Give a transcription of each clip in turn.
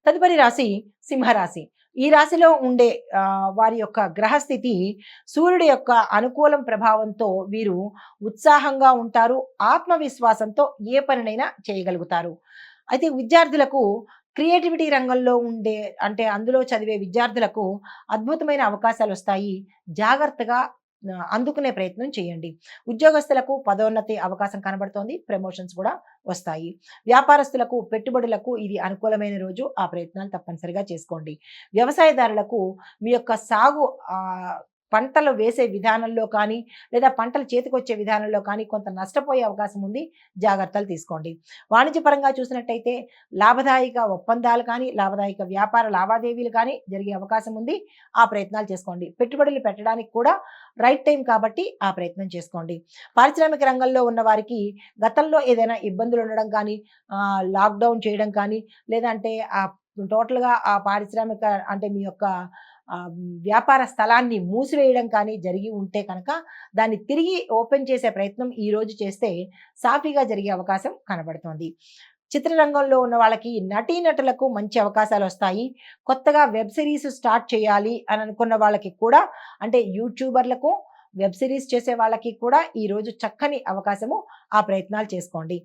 తదుపరి రాశి సింహరాశి. ఈ రాశిలో ఉండే వారి యొక్క గ్రహస్థితి సూర్యుడి యొక్క అనుకూలం ప్రభావంతో వీరు ఉత్సాహంగా ఉంటారు. ఆత్మవిశ్వాసంతో ఏ పనినైనా చేయగలుగుతారు. అయితే విద్యార్థులకు క్రియేటివిటీ రంగంలో ఉండే అంటే అందులో చదివే విద్యార్థులకు అద్భుతమైన అవకాశాలొస్తాయి. జాగ్రత్తగా అందుకునే ప్రయత్నం చేయండి. ఉద్యోగస్తులకు పదోన్నతి అవకాశం కనబడుతోంది. ప్రమోషన్స్ కూడా వస్తాయి. వ్యాపారస్తులకు, పెట్టుబడులకు ఇది అనుకూలమైన రోజు. ఆ ప్రయత్నాలు తప్పనిసరిగా చేసుకోండి. వ్యవసాయదారులకు మీ యొక్క సాగు పంటలు వేసే విధానంలో కానీ, లేదా పంటలు చేతికొచ్చే విధానంలో కానీ కొంత నష్టపోయే అవకాశం ఉంది. జాగ్రత్తలు తీసుకోండి. వాణిజ్యపరంగా చూసినట్టయితే లాభదాయక ఒప్పందాలు కానీ, లాభదాయక వ్యాపార లావాదేవీలు కానీ జరిగే అవకాశం ఉంది. ఆ ప్రయత్నాలు చేసుకోండి. పెట్టుబడులు పెట్టడానికి కూడా రైట్ టైం కాబట్టి ఆ ప్రయత్నం చేసుకోండి. పారిశ్రామిక రంగంలో ఉన్న వారికి గతంలో ఏదైనా ఇబ్బందులు ఉండడం కానీ, లాక్‌డౌన్ చేయడం కానీ, లేదంటే టోటల్‌గా ఆ పారిశ్రామిక అంటే మీ యొక్క వ్యాపార స్థలాన్ని మూసివేయడం కానీ జరిగి ఉంటే కనుక దాన్ని తిరిగి ఓపెన్ చేసే ప్రయత్నం ఈరోజు చేస్తే సాఫీగా జరిగే అవకాశం కనబడుతోంది. చిత్రరంగంలో ఉన్న వాళ్ళకి నటీనటులకు మంచి అవకాశాలు వస్తాయి. కొత్తగా వెబ్ సిరీస్ స్టార్ట్ చేయాలి అని అనుకున్న వాళ్ళకి కూడా అంటే యూట్యూబర్లకు వెబ్ సిరీస్ చేసే వాళ్ళకి కూడా ఈరోజు చక్కని అవకాశము. ఆ ప్రయత్నాలు చేసుకోండి.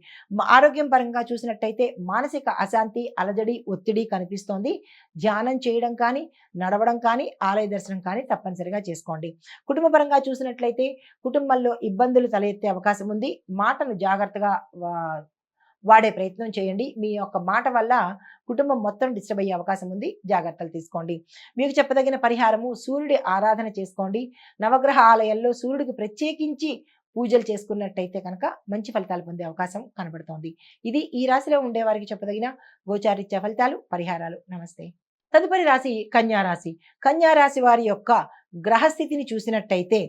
ఆరోగ్యం పరంగా చూసినట్టయితే మానసిక అశాంతి, అలజడి, ఒత్తిడి కనిపిస్తోంది. ధ్యానం చేయడం కానీ, నడవడం కానీ, ఆలయ దర్శనం కానీ తప్పనిసరిగా చేసుకోండి. కుటుంబ పరంగా చూసినట్లయితే కుటుంబంలో ఇబ్బందులు తలెత్తే అవకాశం ఉంది. మాటను జాగ్రత్తగా వా వాడే ప్రయత్నం చేయండి. మీ యొక్క మాట వల్ల కుటుంబం మొత్తం డిస్టర్బ్ అయ్యే అవకాశం ఉంది. జాగ్రత్తలు తీసుకోండి. మీకు చెప్పదగిన పరిహారము సూర్యుడి ఆరాధన చేసుకోండి. నవగ్రహ ఆలయంలో సూర్యుడికి ప్రత్యేకించి పూజలు చేసుకున్నట్టయితే కనుక మంచి ఫలితాలు పొందే అవకాశం కనబడుతోంది. ఇది ఈ రాశిలో ఉండే వారికి చెప్పదగిన గోచారిత్య ఫలితాలు, పరిహారాలు. నమస్తే. తదుపరి రాశి కన్యా రాశి. కన్యా రాశి వారి యొక్క గ్రహస్థితిని చూసినట్టయితే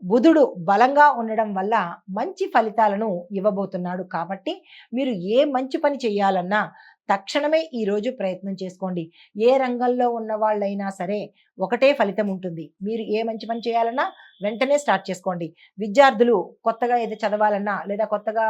బుధుడు బలంగా ఉండడం వల్ల మంచి ఫలితాలను ఇవ్వబోతున్నాడు. కాబట్టి మీరు ఏ మంచి పని చేయాలన్నా తక్షణమే ఈరోజు ప్రయత్నం చేసుకోండి. ఏ రంగంలో ఉన్న వాళ్ళైనా సరే ఒకటే ఫలితం ఉంటుంది. మీరు ఏ మంచి పని చేయాలన్నా వెంటనే స్టార్ట్ చేసుకోండి. విద్యార్థులు కొత్తగా ఏదో చదవాలన్నా లేదా కొత్తగా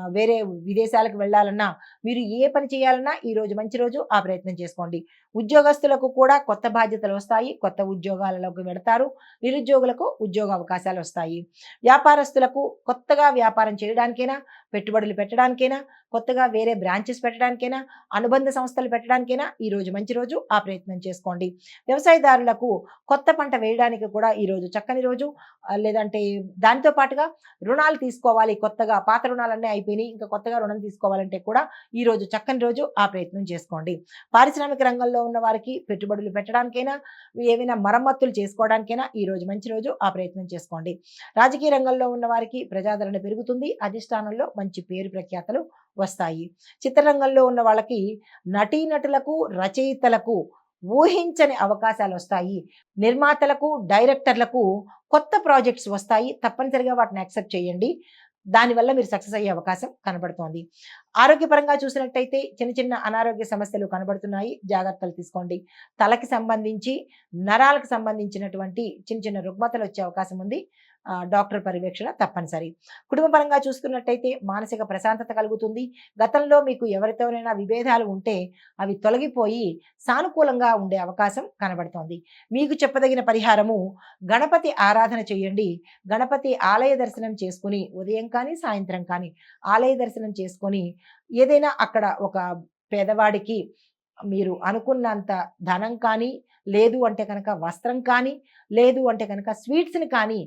వేరే విదేశాలకు వెళ్ళాలన్నా మీరు ఏ పని చేయాలన్నా ఈరోజు మంచి రోజు. ఆ ప్రయత్నం చేసుకోండి. ఉద్యోగస్తులకు కూడా కొత్త బాధ్యతలు వస్తాయి. కొత్త ఉద్యోగాలలోకి వెడతారు. నిరుద్యోగులకు ఉద్యోగ అవకాశాలు వస్తాయి. వ్యాపారస్తులకు కొత్తగా వ్యాపారం చేయడానికైనా, పెట్టుబడులు పెట్టడానికైనా, కొత్తగా వేరే బ్రాంచెస్ పెట్టడానికైనా, అనుబంధ సంస్థలు పెట్టడానికైనా ఈరోజు మంచి రోజు. ఆ ప్రయత్నం చేసుకోండి. వ్యవసాయదారులకు కొత్త పంట వేయడానికి కూడా ఈరోజు చక్కని రోజు. లేదంటే దానితో పాటుగా రుణాలు తీసుకోవాలి. కొత్తగా పాత రుణాలన్నీ అయిపోయినాయి. ఇంకా కొత్తగా రుణం తీసుకోవాలంటే కూడా ఈరోజు చక్కని రోజు. ఆ ప్రయత్నం చేసుకోండి. పారిశ్రామిక రంగంలో ఉన్న వారికి పెట్టుబడులు పెట్టడానికైనా, ఏవైనా మరమ్మతులు చేసుకోవడానికైనా ఈరోజు మంచి రోజు. ఆ ప్రయత్నం చేసుకోండి. రాజకీయ రంగంలో ఉన్న వారికి ప్రజాదరణ పెరుగుతుంది. అధిష్టానంలో మంచి పేరు ప్రఖ్యాతలు వస్తాయి. చిత్రరంగంలో ఉన్న వాళ్ళకి నటీనటులకు, రచయితలకు ఊహించని అవకాశాలు వస్తాయి. నిర్మాతలకు, డైరెక్టర్లకు కొత్త ప్రాజెక్ట్స్ వస్తాయి. తప్పనిసరిగా వాటిని యాక్సెప్ట్ చేయండి. దానివల్ల మీరు సక్సెస్ అయ్యే అవకాశం కనబడుతోంది. ఆరోగ్యపరంగా చూసినట్టయితే చిన్న చిన్న అనారోగ్య సమస్యలు కనబడుతున్నాయి. జాగ్రత్తలు తీసుకోండి. తలకి సంబంధించి, నరాలకు సంబంధించినటువంటి చిన్న చిన్న రుగ్మతలు వచ్చే అవకాశం ఉంది. డాక్టర్ పర్యవేక్షణ తప్పనిసరి. కుటుంబ పరంగా చూసుకున్నట్టయితే మానసిక ప్రశాంతత కలుగుతుంది. గతంలో మీకు ఎవరితోనైనా విభేదాలు ఉంటే అవి తొలగిపోయి సానుకూలంగా ఉండే అవకాశం కనబడుతోంది. మీకు చెప్పదగిన పరిహారము గణపతి ఆరాధన చేయండి. గణపతి ఆలయ దర్శనం చేసుకుని ఉదయం కానీ, సాయంత్రం కానీ ఆలయ దర్శనం చేసుకొని ఏదైనా అక్కడ ఒక పేదవాడికి మీరు అనుకున్నంత ధనం కానీ, లేదు అంటే కనుక వస్త్రం కానీ, లేదు అంటే కనుక స్వీట్స్‌ని కానీ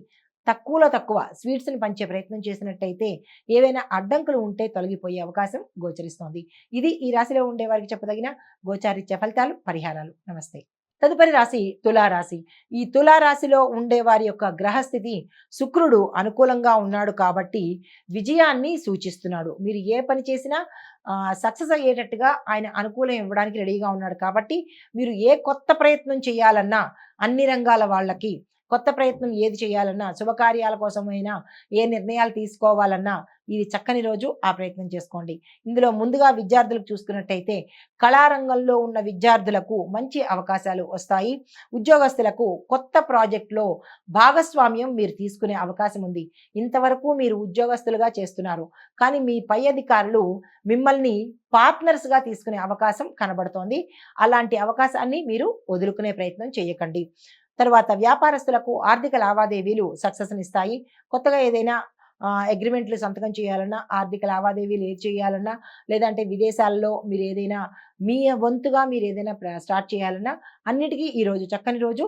తక్కువలో తక్కువ స్వీట్స్‌ని పంచే ప్రయత్నం చేసినట్టయితే ఏవైనా అడ్డంకులు ఉంటే తొలగిపోయే అవకాశం గోచరిస్తోంది. ఇది ఈ రాశిలో ఉండే వారికి చెప్పదగిన గోచారిత్య ఫలితాలు, పరిహారాలు. నమస్తే. తదుపరి రాశి తులారాశి. ఈ తులారాశిలో ఉండే వారి యొక్క గ్రహస్థితి శుక్రుడు అనుకూలంగా ఉన్నాడు కాబట్టి విజయాన్ని సూచిస్తున్నాడు. మీరు ఏ పని చేసినా సక్సెస్ అయ్యేటట్టుగా ఆయన అనుకూలం ఇవ్వడానికి రెడీగా ఉన్నాడు కాబట్టి మీరు ఏ కొత్త ప్రయత్నం చేయాలన్నా అన్ని రంగాల వాళ్ళకి కొత్త ప్రయత్నం ఏది చేయాలన్నా, శుభకార్యాల కోసమైనా, ఏ నిర్ణయాలు తీసుకోవాలన్నా ఇది చక్కని రోజు, ఆ ప్రయత్నం చేసుకోండి. ఇందులో ముందుగా విద్యార్థులకు చూసుకున్నట్టయితే కళారంగంలో ఉన్న విద్యార్థులకు మంచి అవకాశాలు వస్తాయి. ఉద్యోగస్తులకు కొత్త ప్రాజెక్టులో భాగస్వామ్యం మీరు తీసుకునే అవకాశం ఉంది. ఇంతవరకు మీరు ఉద్యోగస్తులుగా చేస్తున్నారు, కానీ మీ పై అధికారులు మిమ్మల్ని పార్ట్నర్స్గా తీసుకునే అవకాశం కనబడుతోంది. అలాంటి అవకాశాన్ని మీరు వదులుకునే ప్రయత్నం చేయకండి. తర్వాత వ్యాపారస్తులకు ఆర్థిక లావాదేవీలు సక్సెస్నిస్తాయి. కొత్తగా ఏదైనా అగ్రిమెంట్లు సంతకం చేయాలన్నా, ఆర్థిక లావాదేవీలు ఏది చేయాలన్నా, లేదంటే విదేశాల్లో మీరు ఏదైనా మీ వంతుగా మీరు ఏదైనా స్టార్ట్ చేయాలన్నా అన్నిటికీ ఈరోజు చక్కని రోజు,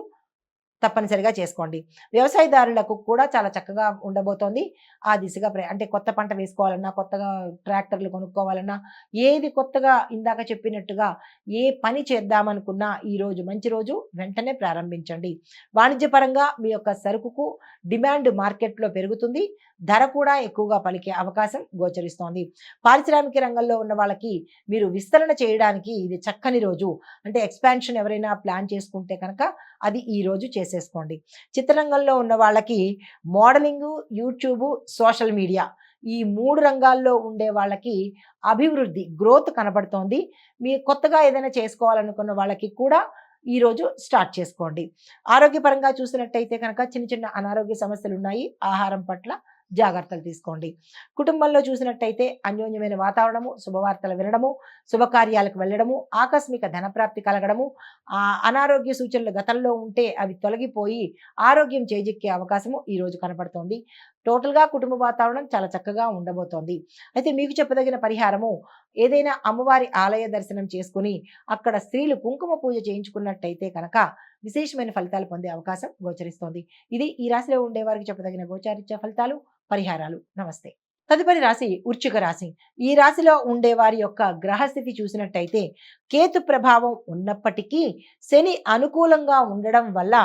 తప్పనిసరిగా చేసుకోండి. వ్యవసాయదారులకు కూడా చాలా చక్కగా ఉండబోతోంది. ఆ దిశగా అంటే కొత్త పంట వేసుకోవాలన్నా, కొత్తగా ట్రాక్టర్లు కొనుక్కోవాలన్నా, ఏది కొత్తగా ఇందాక చెప్పినట్టుగా ఏ పని చేద్దామనుకున్నా ఈరోజు మంచి రోజు, వెంటనే ప్రారంభించండి. వాణిజ్యపరంగా మీ యొక్క సరుకుకు డిమాండ్ మార్కెట్లో పెరుగుతుంది. ధర కూడా ఎక్కువగా పలికే అవకాశం గోచరిస్తోంది. పారిశ్రామిక రంగంలో ఉన్న వాళ్ళకి మీరు విస్తరణ చేయడానికి ఇది చక్కని రోజు. అంటే ఎక్స్పాన్షన్ ఎవరైనా ప్లాన్ చేసుకుంటే కనుక అది ఈ రోజు చేసేసుకోండి. చిత్రరంగంలో ఉన్న వాళ్ళకి మోడలింగు, యూట్యూబు, సోషల్ మీడియా ఈ 3 రంగాల్లో ఉండే వాళ్ళకి అభివృద్ధి, గ్రోత్ కనబడుతోంది. మీరు కొత్తగా ఏదైనా చేసుకోవాలనుకున్న వాళ్ళకి కూడా ఈరోజు స్టార్ట్ చేసుకోండి. ఆరోగ్యపరంగా చూసినట్టయితే కనుక చిన్న చిన్న అనారోగ్య సమస్యలు ఉన్నాయి. ఆహారం పట్ల జాగ్రత్తలు తీసుకోండి. కుటుంబంలో చూసినట్టయితే అన్యోన్యమైన వాతావరణము, శుభవార్తలు వినడము, శుభకార్యాలకు వెళ్ళడము, ఆకస్మిక ధనప్రాప్తి కలగడము, అనారోగ్య సూచనలు గతంలో ఉంటే అవి తొలగిపోయి ఆరోగ్యం చేజిక్కే అవకాశము ఈరోజు కనపడుతోంది. టోటల్గా కుటుంబ వాతావరణం చాలా చక్కగా ఉండబోతోంది. అయితే మీకు చెప్పదగిన పరిహారము, ఏదైనా అమ్మవారి ఆలయ దర్శనం చేసుకుని అక్కడ స్త్రీలు కుంకుమ పూజ చేయించుకున్నట్టయితే కనుక విశేషమైన ఫలితాలు పొందే అవకాశం గోచరిస్తోంది. ఇది ఈ రాశిలో ఉండే వారికి చెప్పదగిన గోచారిత్య ఫలితాలు, పరిహారాలు. నమస్తే. తదుపరి రాశి వృశ్చిక రాశి. ఈ రాశిలో ఉండే వారి యొక్క గ్రహస్థితి చూసినట్టయితే కేతు ప్రభావం ఉన్నప్పటికీ శని అనుకూలంగా ఉండడం వల్ల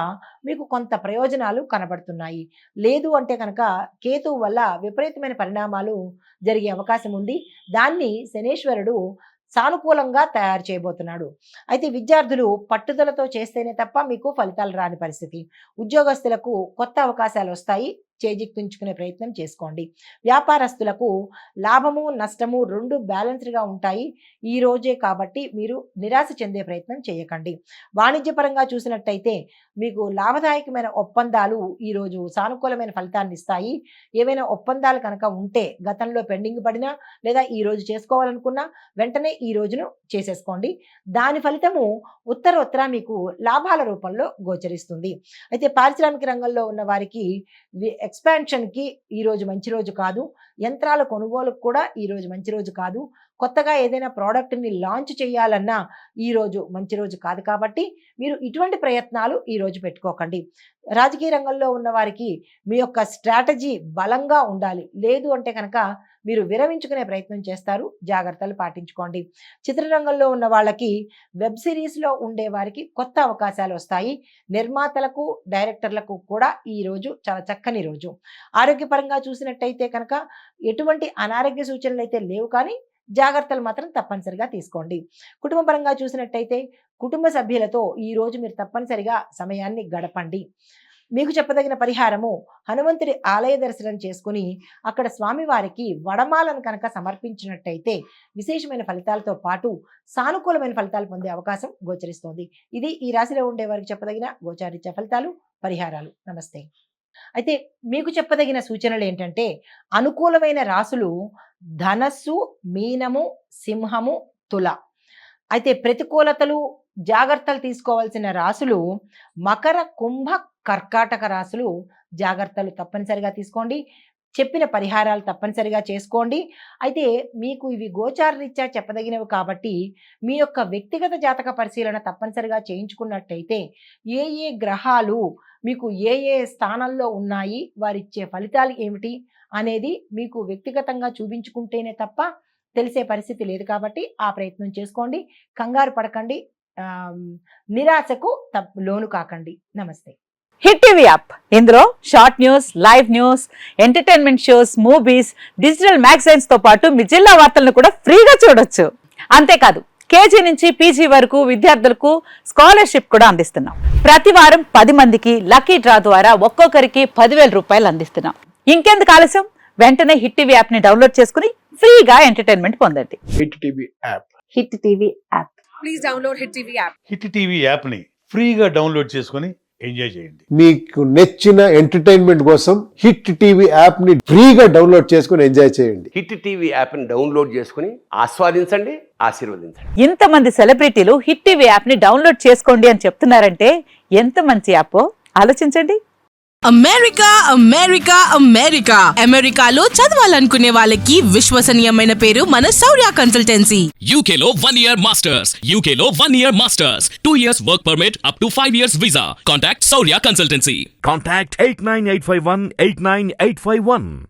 మీకు కొంత ప్రయోజనాలు కనబడుతున్నాయి. లేదు అంటే కనుక కేతు వల్ల విపరీతమైన పరిణామాలు జరిగే అవకాశం ఉంది. దాన్ని శనేశ్వరుడు సానుకూలంగా తయారు చేయబోతున్నాడు. అయితే విద్యార్థులు పట్టుదలతో చేస్తేనే తప్ప మీకు ఫలితాలు రాని పరిస్థితి. ఉద్యోగస్తులకు కొత్త అవకాశాలు వస్తాయి, చేజిక్కించుకునే ప్రయత్నం చేసుకోండి. వ్యాపారస్తులకు లాభము, నష్టము 2 బ్యాలెన్స్డ్గా ఉంటాయి ఈ రోజే, కాబట్టి మీరు నిరాశ చెందే ప్రయత్నం చేయకండి. వాణిజ్యపరంగా చూసినట్టయితే మీకు లాభదాయకమైన ఒప్పందాలు ఈరోజు సానుకూలమైన ఫలితాన్ని ఇస్తాయి. ఏవైనా ఒప్పందాలు కనుక ఉంటే గతంలో పెండింగ్ పడినా లేదా ఈరోజు చేసుకోవాలనుకున్నా వెంటనే ఈ రోజును చేసేసుకోండి. దాని ఫలితము ఉత్తరోత్తర మీకు లాభాల రూపంలో గోచరిస్తుంది. అయితే పారిశ్రామిక రంగంలో ఉన్న వారికి ఎక్స్పాన్షన్కి ఈరోజు మంచి రోజు కాదు. యంత్రాల కొనుగోలుకు కూడా ఈరోజు మంచి రోజు కాదు. కొత్తగా ఏదైనా ప్రోడక్ట్ని లాంచ్ చేయాలన్నా ఈరోజు మంచి రోజు కాదు. కాబట్టి మీరు ఇటువంటి ప్రయత్నాలు ఈరోజు పెట్టుకోకండి. రాజకీయ రంగంలో ఉన్న వారికి మీ యొక్క స్ట్రాటజీ బలంగా ఉండాలి. లేదు అంటే కనుక మీరు విరమించుకునే ప్రయత్నం చేస్తారు. జాగ్రత్తలు పాటించుకోండి. చిత్రరంగంలో ఉన్న వాళ్ళకి వెబ్ సిరీస్లో ఉండే వారికి కొత్త అవకాశాలు వస్తాయి. నిర్మాతలకు, డైరెక్టర్లకు కూడా ఈ రోజు చాలా చక్కని రోజు. ఆరోగ్యపరంగా చూసినట్టయితే కనుక ఎటువంటి అనారోగ్య సూచనలు అయితే లేవు, కానీ జాగ్రత్తలు మాత్రం తప్పనిసరిగా తీసుకోండి. కుటుంబపరంగా చూసినట్టయితే కుటుంబ సభ్యులతో ఈ రోజు మీరు తప్పనిసరిగా సమయాన్ని గడపండి. మీకు చెప్పదగిన పరిహారము, హనుమంతుడి ఆలయ దర్శనం చేసుకుని అక్కడ స్వామివారికి వడమాలను కనుక సమర్పించినట్టయితే విశేషమైన ఫలితాలతో పాటు సానుకూలమైన ఫలితాలు పొందే అవకాశం గోచరిస్తోంది. ఇది ఈ రాశిలో ఉండే వారికి చెప్పదగిన గోచారిత్య ఫలితాలు, పరిహారాలు. నమస్తే. అయితే మీకు చెప్పదగిన సూచనలు ఏంటంటే, అనుకూలమైన రాశులు ధనస్సు, మీనము, సింహము, తుల. అయితే ప్రతికూలతలు, జాగ్రత్తలు తీసుకోవాల్సిన రాశులు మకర, కుంభ, కర్కాటక రాశులు. జాగ్రత్తలు తప్పనిసరిగా తీసుకోండి. చెప్పిన పరిహారాలు తప్పనిసరిగా చేసుకోండి. అయితే మీకు ఇవి గోచారరీత్యా చెప్పదగినవి కాబట్టి మీ యొక్క వ్యక్తిగత జాతక పరిశీలన తప్పనిసరిగా చేయించుకున్నట్టయితే ఏ ఏ గ్రహాలు మీకు ఏ ఏ స్థానంలో ఉన్నాయి, వారిచ్చే ఫలితాలు ఏమిటి అనేది మీకు వ్యక్తిగతంగా చూపించుకుంటేనే తప్ప తెలిసే పరిస్థితి లేదు. కాబట్టి ఆ ప్రయత్నం చేసుకోండి. కంగారు పడకండి, నిరాశకు లోను కాకండి. నమస్తే. హిట్ టీవీ యాప్, ఇందులో short news, live news, entertainment shows, movies, digital magazines తో పాటు మీ జిల్లా వార్తలను కూడా ఫ్రీగా చూడొచ్చు. అంతేకాదు కేజీ నుంచి పీజీ వరకు విద్యార్థులకు స్కాలర్షిప్ కూడా అందిస్తున్నాం. ప్రతి వారం 10 మందికి లక్కీ డ్రా ద్వారా ఒక్కొక్కరికి 10,000 రూపాయలు అందిస్తున్నాం. ఇంకెందుకు ఆలస్యం, వెంటనే హిట్ టీవీ యాప్ ని డౌన్లోడ్ చేసుకుని ఫ్రీగా ఎంటర్టైన్మెంట్ పొందండి. Hit TV app. Hit TV app. Please download Hit TV app. Hit TV యాప్ని ఫ్రీగా డౌన్లోడ్ చేసుకొని ఎంజాయ్ చేయండి. మీకు నచ్చిన ఎంటర్టైన్మెంట్ కోసం హిట్ టీవీ యాప్ ని ఫ్రీగా డౌన్లోడ్ చేసుకుని ఎంజాయ్ చేయండి. హిట్ టీవీ యాప్ని డౌన్లోడ్ చేసుకుని ఆస్వాదించండి, ఆశీర్వదించండి. ఇంతమంది సెలబ్రిటీలు హిట్ టీవీ యాప్ ని డౌన్లోడ్ చేసుకోండి అని చెప్తున్నారంటే ఎంత మంచి యాప్ ఆలోచించండి. అమెరికా అమెరికా అమెరికా అమెరికాలో చదవాలనుకునే వాళ్ళకి విశ్వసనీయమైన పేరు మన శౌర్య consultancy. UK Law 1 Year Masters. UK Law 1 Year Masters. 2 years work permit up to 5 years visa. Contact Saurya Consultancy. Contact 89851 89851.